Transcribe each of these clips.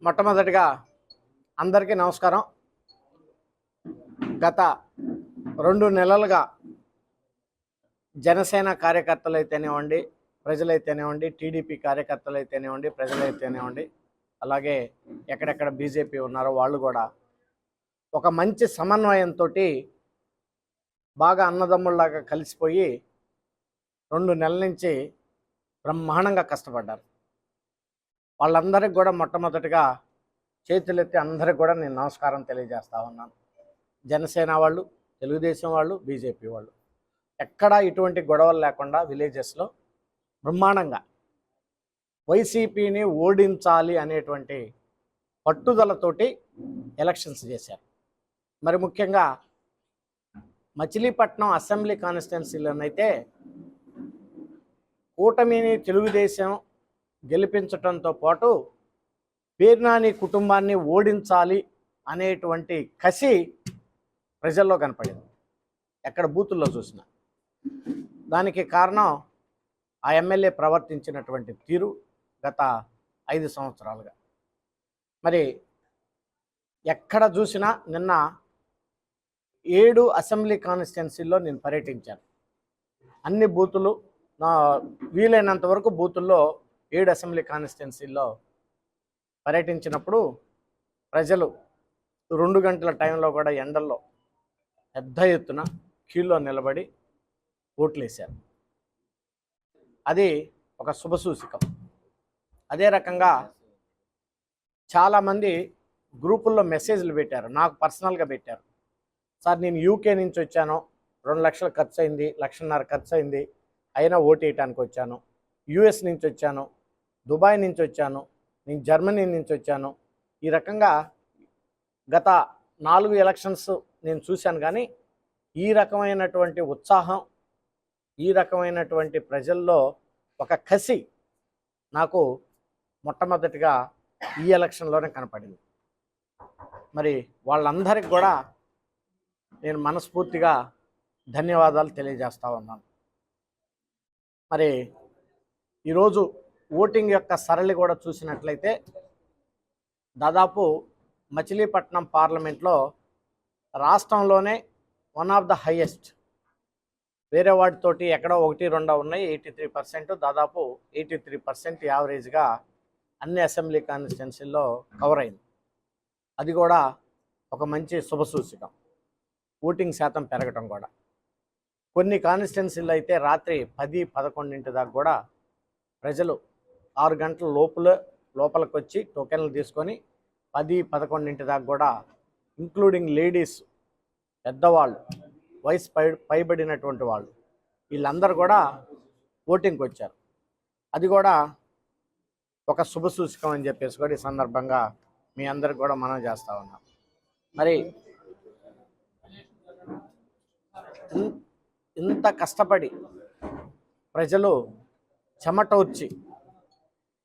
మొట్టమొదటిగా అందరికీ నమస్కారం. గత 2 నెలలుగా జనసేన కార్యకర్తలైతేనేవ్వండి, ప్రజలైతేనేవ్వండి, టీడీపీ కార్యకర్తలైతేనేవ్వండి, ప్రజలైతేనేవ్వండి, అలాగే ఎక్కడెక్కడ బీజేపీ ఉన్నారో వాళ్ళు కూడా ఒక మంచి సమన్వయంతోటి బాగా అన్నదమ్ముల్లాగా కలిసిపోయి 2 నెలల నుంచి బ్రహ్మాండంగా కష్టపడ్డారు. వాళ్ళందరికీ కూడా మొట్టమొదటిగా చేతులెత్తి అందరికి కూడా నేను నమస్కారం తెలియజేస్తా ఉన్నాను. జనసేన వాళ్ళు, తెలుగుదేశం వాళ్ళు, బీజేపీ వాళ్ళు ఎక్కడా ఇటువంటి గొడవలు లేకుండా విలేజెస్లో బ్రహ్మాండంగా వైసీపీని ఓడించాలి అనేటువంటి పట్టుదలతోటి ఎలక్షన్స్ చేశారు. మరి ముఖ్యంగా మచిలీపట్నం అసెంబ్లీ కాన్స్టిట్యున్సీలోనైతే కూటమిని తెలుగుదేశం గెలిపించడంతో పాటు పేర్నాని కుటుంబాన్ని ఓడించాలి అనేటువంటి కసి ప్రజల్లో కనపడింది, ఎక్కడ బూతుల్లో చూసినా. దానికి కారణం ఆ ఎమ్మెల్యే ప్రవర్తించినటువంటి తీరు గత 5 సంవత్సరాలుగా. మరి ఎక్కడ చూసినా నిన్న 7 అసెంబ్లీ కాన్స్టిట్యున్సీల్లో నేను పర్యటించాను. అన్ని బూతులు నా వీలైనంత వరకు బూతుల్లో 7 అసెంబ్లీ కాన్స్టిట్యున్సీల్లో పర్యటించినప్పుడు ప్రజలు 2 గంటల టైంలో కూడా ఎండల్లో పెద్ద ఎత్తున క్యూలో నిలబడి ఓట్లేశారు. అది ఒక శుభసూచకం. అదే రకంగా చాలామంది గ్రూపుల్లో మెసేజ్లు పెట్టారు, నాకు పర్సనల్గా పెట్టారు. సార్, నేను యూకే నుంచి వచ్చాను, 2 లక్షలు ఖర్చు అయింది, 1,50,000 ఖర్చు అయింది, అయినా ఓటు వేయటానికి వచ్చాను. యుఎస్ నుంచి వచ్చాను, దుబాయ్ నుంచి వచ్చాను, నేను జర్మనీ నుంచి వచ్చాను. ఈ రకంగా గత 4 ఎలక్షన్స్ నేను చూశాను. కానీ ఈ రకమైనటువంటి ఉత్సాహం, ఈ రకమైనటువంటి ప్రజల్లో ఒక కసి నాకు మొట్టమొదటిగా ఈ ఎలక్షన్లోనే కనపడింది. మరి వాళ్ళందరికీ కూడా నేను మనస్ఫూర్తిగా ధన్యవాదాలు తెలియజేస్తా ఉన్నాను. మరి ఈరోజు ఓటింగ్ యొక్క సరళి కూడా చూసినట్లయితే దాదాపు మచిలీపట్నం పార్లమెంట్లో రాష్ట్రంలోనే వన్ ఆఫ్ ద హైయెస్ట్, వేరే వాటితోటి ఎక్కడో 1-2 ఉన్నాయి, 83%, దాదాపు 83% యావరేజ్గా అన్ని అసెంబ్లీ కాన్స్టిట్యున్సీల్లో కవర్ అయింది. అది కూడా ఒక మంచి శుభసూచకం, ఓటింగ్ శాతం పెరగటం కూడా. కొన్ని కాన్స్టిట్యున్సీల్లో అయితే రాత్రి 10-11 దాకా కూడా ప్రజలు 6 గంటల లోపలికి వచ్చి టోకెన్లు తీసుకొని 10-11 దాకా కూడా, ఇంక్లూడింగ్ లేడీస్, పెద్దవాళ్ళు, వయసు పైబడినటువంటి వాళ్ళు, వీళ్ళందరూ కూడా ఓటింగ్కి వచ్చారు. అది కూడా ఒక శుభసూచకం అని చెప్పేసి కూడా ఈ సందర్భంగా మీ అందరికి కూడా మనం చేస్తూ ఉన్నాం. మరి ఇంత కష్టపడి ప్రజలు చెమట వచ్చి,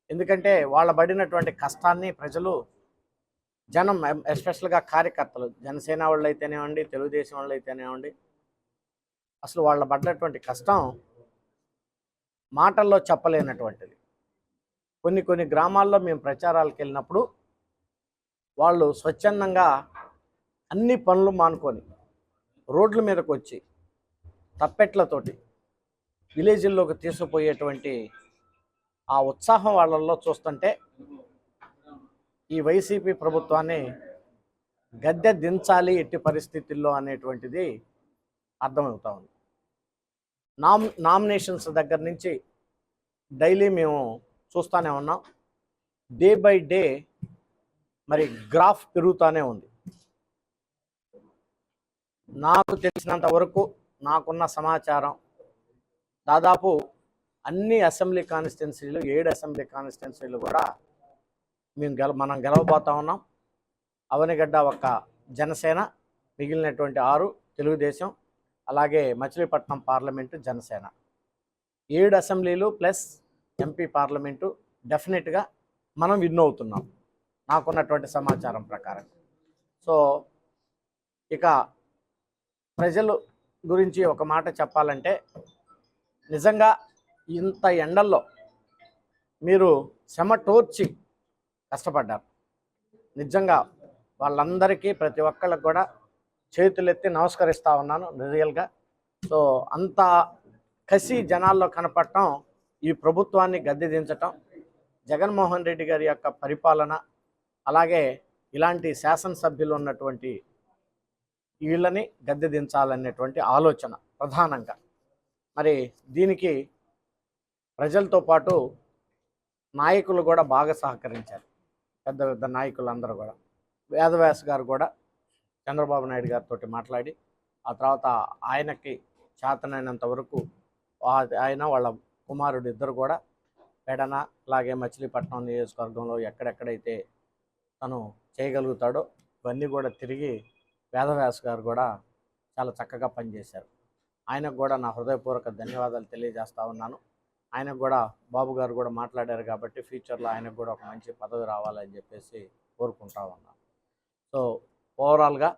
ఎందుకంటే వాళ్ళ పడినటువంటి కష్టాన్ని ప్రజలు, జనం, ఎస్పెషల్గా కార్యకర్తలు, జనసేన వాళ్ళు అయితేనేవ్వండి, తెలుగుదేశం వాళ్ళు అయితేనేవ్వండి, అసలు వాళ్ళ పడినటువంటి కష్టం మాటల్లో చెప్పలేనటువంటిది. కొన్ని గ్రామాల్లో మేము ప్రచారాలకు వెళ్ళినప్పుడు వాళ్ళు స్వచ్ఛందంగా అన్ని పనులు మానుకొని రోడ్ల మీదకి వచ్చి తప్పెట్లతోటి విలేజ్ల్లోకి తీసుకుపోయేటువంటి ఆ ఉత్సాహం వాళ్ళల్లో చూస్తుంటే ఈ వైసీపీ ప్రభుత్వాన్ని గద్దె దించాలి ఎట్టి పరిస్థితుల్లో అనేటువంటిది అర్థమవుతా ఉంది. నామినేషన్స్ దగ్గర నుంచి డైలీ మేము చూస్తూనే ఉన్నాం. డే బై డే మరి గ్రాఫ్ పెరుగుతూనే ఉంది. నాకు తెలిసినంత వరకు, నాకున్న సమాచారం, దాదాపు అన్ని అసెంబ్లీ కాన్స్టిట్యున్సీలు, 7 అసెంబ్లీ కాన్స్టిట్యున్సీలు కూడా మనం గెలవబోతా ఉన్నాం. అవనిగడ్డ ఒక జనసేన, మిగిలినటువంటి 6 తెలుగుదేశం, అలాగే మచిలీపట్నం పార్లమెంటు జనసేన, 7 అసెంబ్లీలు ప్లస్ ఎంపీ పార్లమెంటు డెఫినెట్గా మనం విన్ అవుతున్నాం నాకున్నటువంటి సమాచారం ప్రకారం. సో ఇక ప్రజలు గురించి ఒక మాట చెప్పాలంటే, నిజంగా ఇంత ఎండల్లో మీరు చెమటోర్చి కష్టపడ్డారు. నిజంగా వాళ్ళందరికీ ప్రతి ఒక్కళ్ళకి కూడా చేతులెత్తి నమస్కరిస్తూ ఉన్నాను రియల్గా. సో అంత కసి జనాల్లో కనపడటం, ఈ ప్రభుత్వాన్ని గద్దె దించటం, జగన్మోహన్ రెడ్డి గారి యొక్క పరిపాలన, అలాగే ఇలాంటి శాసనసభ్యులు ఉన్నటువంటి వీళ్ళని గద్దె దించాలనేటువంటి ఆలోచన ప్రధానంగా. మరి దీనికి ప్రజలతో పాటు నాయకులు కూడా బాగా సహకరించారు. పెద్ద పెద్ద నాయకులందరూ కూడా, వేదవ్యాస్ గారు కూడా చంద్రబాబు నాయుడు గారితో మాట్లాడి ఆ తర్వాత ఆయనకి చేతనైనంత వరకు ఆయన వాళ్ళ కుమారుడు ఇద్దరు కూడా పెడన అలాగే మచిలీపట్నం నియోజకవర్గంలో ఎక్కడెక్కడైతే తను చేయగలుగుతాడో ఇవన్నీ కూడా తిరిగి వేదవ్యాస్ గారు కూడా చాలా చక్కగా పనిచేశారు. ఆయనకు కూడా నా హృదయపూర్వక ధన్యవాదాలు తెలియజేస్తూ ఉన్నాను. ఆయనకు కూడా బాబు గారు కూడా మాట్లాడారు కాబట్టి ఫ్యూచర్లో ఆయనకు కూడా ఒక మంచి పదవి రావాలని చెప్పేసి కోరుకుంటా ఉన్నాను. సో ఓవరాల్గా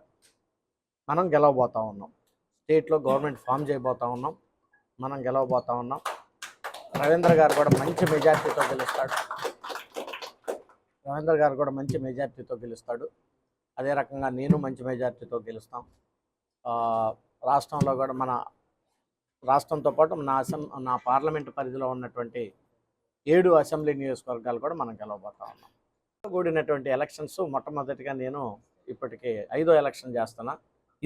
మనం గెలవబోతూ ఉన్నాం. స్టేట్లో గవర్నమెంట్ ఫామ్ చేయబోతూ ఉన్నాం. మనం గెలవబోతూ ఉన్నాం. రవీంద్ర గారు కూడా మంచి మెజార్టీతో గెలుస్తాడు. అదే రకంగా నేను మంచి మెజార్టీతో గెలుస్తాం. రాష్ట్రంలో కూడా మన రాష్ట్రంతో పాటు నా పార్లమెంటు పరిధిలో ఉన్నటువంటి 7 అసెంబ్లీ నియోజకవర్గాలు కూడా మనం గెలవబోతూ ఉన్నాం. కూడినటువంటి ఎలక్షన్స్ మొట్టమొదటిగా నేను ఇప్పటికీ 5వ ఎలక్షన్ చేస్తున్నా.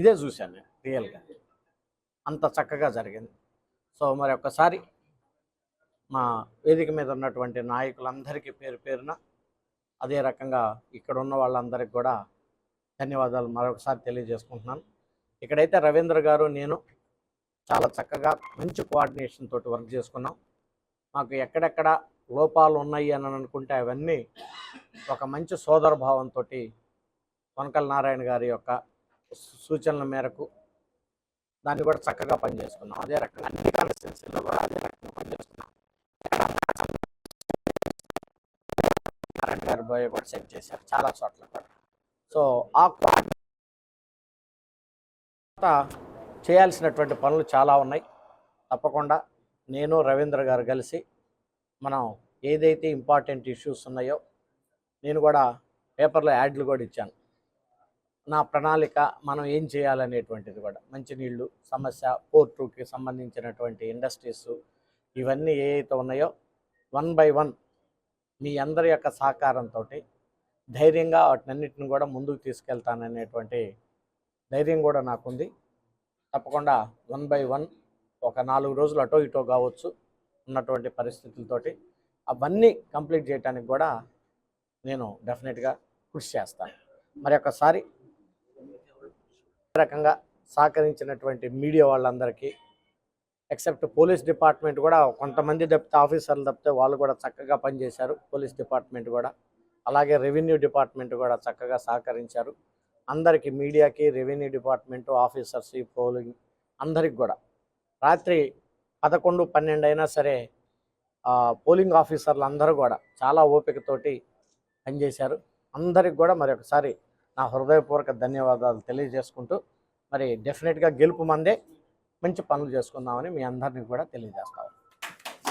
ఇదే చూశాను నేను రియల్గా, అంత చక్కగా జరిగింది. సో మరి ఒక్కసారి మా వేదిక మీద ఉన్నటువంటి నాయకులందరికీ పేరు పేరున, అదే రకంగా ఇక్కడ ఉన్న వాళ్ళందరికీ కూడా ధన్యవాదాలు మరొకసారి తెలియజేసుకుంటున్నాను. ఇక్కడైతే రవీంద్ర గారు నేను చాలా చక్కగా మంచి కోఆర్డినేషన్ తోటి వర్క్ చేసుకున్నాం. మాకు ఎక్కడెక్కడ లోపాలు ఉన్నాయి అని అనుకుంటే అవన్నీ ఒక మంచి సోదర భావంతో కొనకల నారాయణ గారి యొక్క సూచనల మేరకు దాన్ని కూడా చక్కగా పనిచేసుకున్నాం. అదే రకంగా అన్ని కాన్స్టిట్యున్సీల్లో కూడా అదే రకంగా పనిచేసుకున్నాం. నారాయణ గారి బాయ్ కూడా సెట్ చేశారు చాలా చోట్ల కూడా. సో ఆ చేయాల్సినటువంటి పనులు చాలా ఉన్నాయి. తప్పకుండా నేను రవీంద్ర గారు కలిసి మనం ఏదైతే ఇంపార్టెంట్ ఇష్యూస్ ఉన్నాయో, నేను కూడా పేపర్లో యాడ్లు కూడా ఇచ్చాను. నా ప్రణాళిక మనం ఏం చేయాలనేటువంటిది కూడా, మంచినీళ్ళు సమస్య, పోర్టుకి సంబంధించినటువంటి ఇండస్ట్రీస్, ఇవన్నీ ఏవైతే ఉన్నాయో 1 by 1 మీ అందరి యొక్క సహకారంతో ధైర్యంగా వాటినన్నిటిని కూడా ముందుకు తీసుకెళ్తాననేటువంటి ధైర్యం కూడా నాకుంది. తప్పకుండా 1 by 1 ఒక 4 రోజులు అటో ఇటో కావచ్చు ఉన్నటువంటి పరిస్థితులతోటి అవన్నీ కంప్లీట్ చేయడానికి కూడా నేను డెఫినెట్గా కృషి చేస్తాను. మరి ఒక్కసారి రకంగా సహకరించినటువంటి మీడియా వాళ్ళందరికీ, ఎక్సెప్ట్ పోలీస్ డిపార్ట్మెంట్ కూడా కొంతమంది తప్పితే, ఆఫీసర్లు తప్పితే వాళ్ళు కూడా చక్కగా పనిచేశారు. పోలీస్ డిపార్ట్మెంట్ కూడా, అలాగే రెవెన్యూ డిపార్ట్మెంట్ కూడా చక్కగా సహకరించారు. అందరికీ, మీడియాకి, రెవెన్యూ డిపార్ట్మెంటు, ఆఫీసర్స్, పోలింగ్ అందరికి కూడా రాత్రి 11, 12 అయినా సరే పోలింగ్ ఆఫీసర్లు అందరూ కూడా చాలా ఓపికతోటి పనిచేశారు. అందరికి కూడా మరి ఒకసారి నా హృదయపూర్వక ధన్యవాదాలు తెలియజేసుకుంటూ, మరి డెఫినెట్గా గెలుపు మందే, మంచి పనులు చేసుకుందామని మీ అందరినీ కూడా తెలియజేస్తాను.